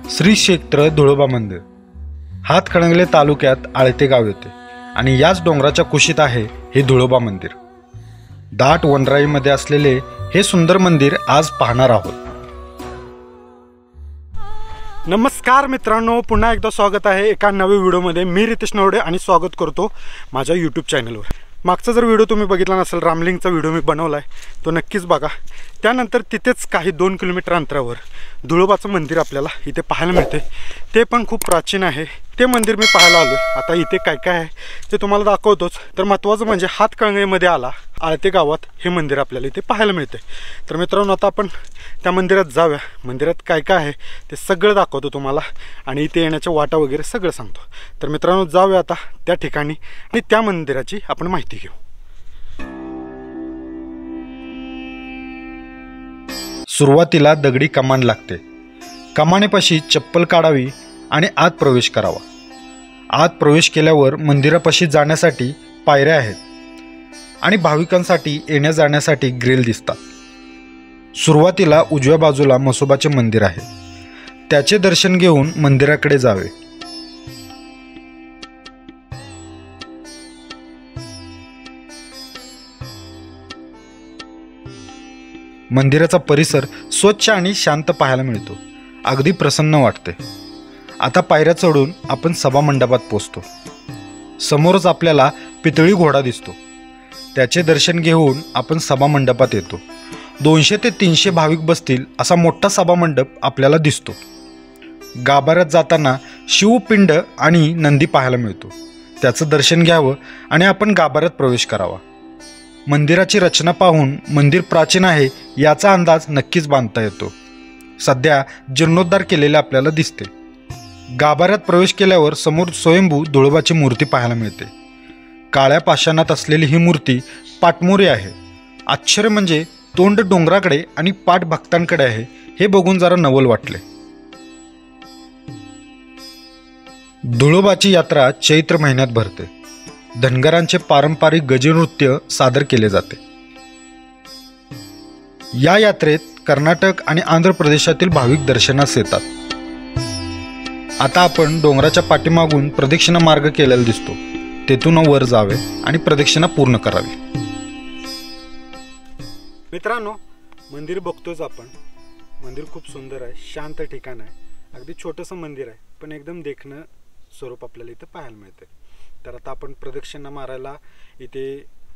श्री क्षेत्र धुळोबा मंदिर हातकणंगले तालुक्यात आळते गाव येते आणि याच डोंगराच्या कुशीत आहे हे धुळोबा मंदिर। दाट वनराईमध्ये असलेले हे सुंदर मंदिर आज पाहणार आहोत। नमस्कार मित्रांनो, पुन्हा एकदा स्वागत आहे एका नवीन व्हिडिओमध्ये। मी रितेश नवडे आणि स्वागत करतो माझ्या यूट्यूब चॅनलवर। मागचा जर व्हिडिओ तुम्ही बघितला नसेल, रामलिंगचा व्हिडिओ मी बनवला आहे, तो नक्कीच बघा। त्यानंतर तिथेच काही 2 किलोमीटर अंतरावर धुळोबाचं मंदिर आपल्याला इथे पाहायला मिळते। ते पण खूप प्राचीन आहे। ते मंदिर मी पाहायला आलो। आता इथे काय काय आहे ते तुम्हाला दाखवतोच। तर महत्त्वाचं म्हणजे हातकणंगलेमध्ये आळते गावात हे मंदिर आपल्याला इथे पाहायला मिळते। तर मित्रांनो, आता आपण त्या मंदिरात जाऊया। मंदिरात काय काय आहे ते सगळं दाखवतो तुम्हाला आणि इथे येण्याच्या वाटा वगैरे सगळं सांगतो। तर मित्रांनो, जाऊया आता त्या ठिकाणी आणि त्या मंदिराची आपण माहिती घेऊ। सुरुवातीला दगडी कमान लागते। कमानेपाशी चप्पल काढावी आणि आत प्रवेश करावा। आत प्रवेश केल्यावर मंदिरापाशी जाण्यासाठी पायऱ्या आहेत आणि भाविकांसाठी येण्या जाण्यासाठी ग्रिल दिसतात। सुरुवातीला उजव्या बाजूला म्हसोबाचे मंदिर आहे, त्याचे दर्शन घेऊन मंदिराकडे जावे। मंदिराचा परिसर स्वच्छ आणि शांत पाहायला मिळतो, अगदी प्रसन्न वाटते। आता पायऱ्या चढून आपण सभा मंडपात पोहोचतो। समोरच आपल्याला पितळी घोडा दिसतो, त्याचे दर्शन घेऊन आपण सभा मंडपात येतो। 200 ते 300 भाविक बसतील असा मोठा सभा मंडप आपल्याला दिसतो। गाभाऱ्यात जाताना शिवपिंड आणि नंदी पाहायला मिळतो, त्याचं दर्शन घ्यावं आणि आपण गाभाऱ्यात प्रवेश करावा। मंदिराची रचना पाहून मंदिर प्राचीन आहे याचा अंदाज नक्कीच बांधता येतो। सध्या जीर्णोद्धार केलेले आपल्याला दिसते। गाभाऱ्यात प्रवेश केल्यावर समोर स्वयंभू धुळोबाची मूर्ती पाहायला मिळते। काळ्या पाषाणात असलेली ही मूर्ती पाटमोरी आहे। आश्चर्य म्हणजे तोंड डोंगराकडे आणि पाठ भक्तांकडे आहे, हे बघून जरा नवल वाटले। धुळोबाची यात्रा चैत्र महिन्यात भरते। धनगरांचे पारंपरिक गजनृत्य सादर केले जाते। या यात्रेत कर्नाटक आणि आंध्र प्रदेशातील भाविक दर्शनास येतात। आता आपण डोंगराच्या पाठीमागून प्रदक्षिणा मार्ग केलेला दिसतो, तेथून वर जावे आणि प्रदक्षिणा पूर्ण करावी। मित्रांनो, मंदिर बघतोच आपण। मंदिर खूप सुंदर आहे, शांत ठिकाण आहे। अगदी छोटंसं मंदिर आहे, पण एकदम देखणं स्वरूप आपल्याला इथं पाहायला मिळते। तर आता आपण प्रदक्षिणा मारायला इथे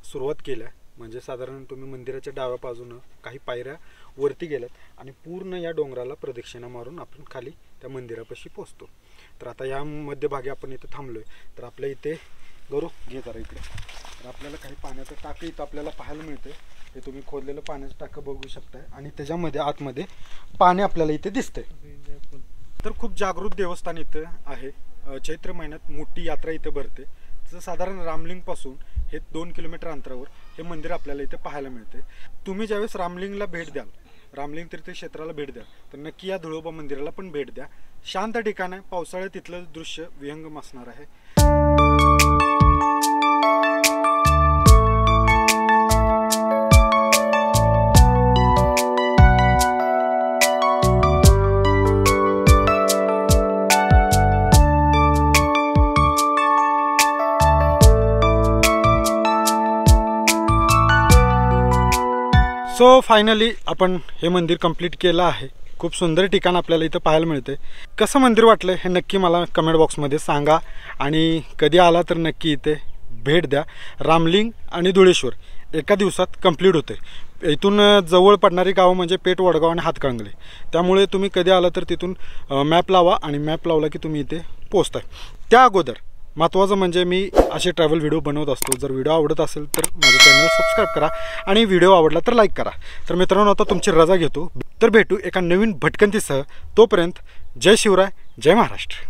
सुरुवात केली आहे। म्हणजे साधारण तुम्ही मंदिराच्या डाव्या बाजूनं काही पायऱ्या वरती गेल्यात आणि पूर्ण या डोंगराला प्रदक्षिणा मारून आपण खाली त्या मंदिरापाशी पोहोचतो। तर आता या मध्यभागी आपण इथे थांबलोय। तर आपल्या इथे गौरव घे जरा इकडे। तर आपल्याला काही पाण्याचं टाकं इथं आपल्याला पाहायला मिळते। हे तुम्ही खोदलेलं पाण्याचं टाकं बघू शकताय आणि त्याच्यामध्ये आतमध्ये पाणी आपल्याला इथे दिसते। तर खूप जागृत देवस्थान इथं आहे। चैत्र महिन्यात मोठी यात्रा इथे भरते। साधारण रामलिंगपासून हे 2 किलोमीटर अंतरावर हे मंदिर आपल्याला इथे पाहायला मिळते। तुम्ही ज्यावेळेस रामलिंगला भेट द्याल, रामलिंग तीर्थक्षेत्राला भेट द्याल, तर नक्की या धुळोबा मंदिराला पण भेट द्या। शांत ठिकाण आहे, पावसाळ्यात तिथलं दृश्य विहंगम असणार आहे। सो फायनली आपण हे मंदिर कंप्लीट केलं आहे। खूप सुंदर ठिकाण आपल्याला इथं पाहायला मिळते। कसं मंदिर वाटलं हे नक्की मला कमेंट बॉक्समध्ये सांगा आणि कधी आला तर नक्की इथे भेट द्या। रामलिंग आणि धुळेश्वर एका दिवसात कंप्लीट होते। इथून जवळ पडणारी गावं म्हणजे पेठ, वडगाव आणि हातकणंगले। त्यामुळे तुम्ही कधी आला तर तिथून मॅप लावा आणि मॅप लावला की तुम्ही इथे पोहोचताय। त्या अगोदर महत्त्वाचं म्हणजे मी असे ट्रॅव्हल व्हिडिओ बनवत असतो। जर व्हिडिओ आवडत असेल तर माझ्या चॅनल सबस्क्राईब करा आणि व्हिडिओ आवडला तर लाईक करा। तर मित्रांनो, आता तुमची रजा घेतो। तर भेटू एका नवीन भटकंतीसह। तोपर्यंत जय शिवराय, जय महाराष्ट्र।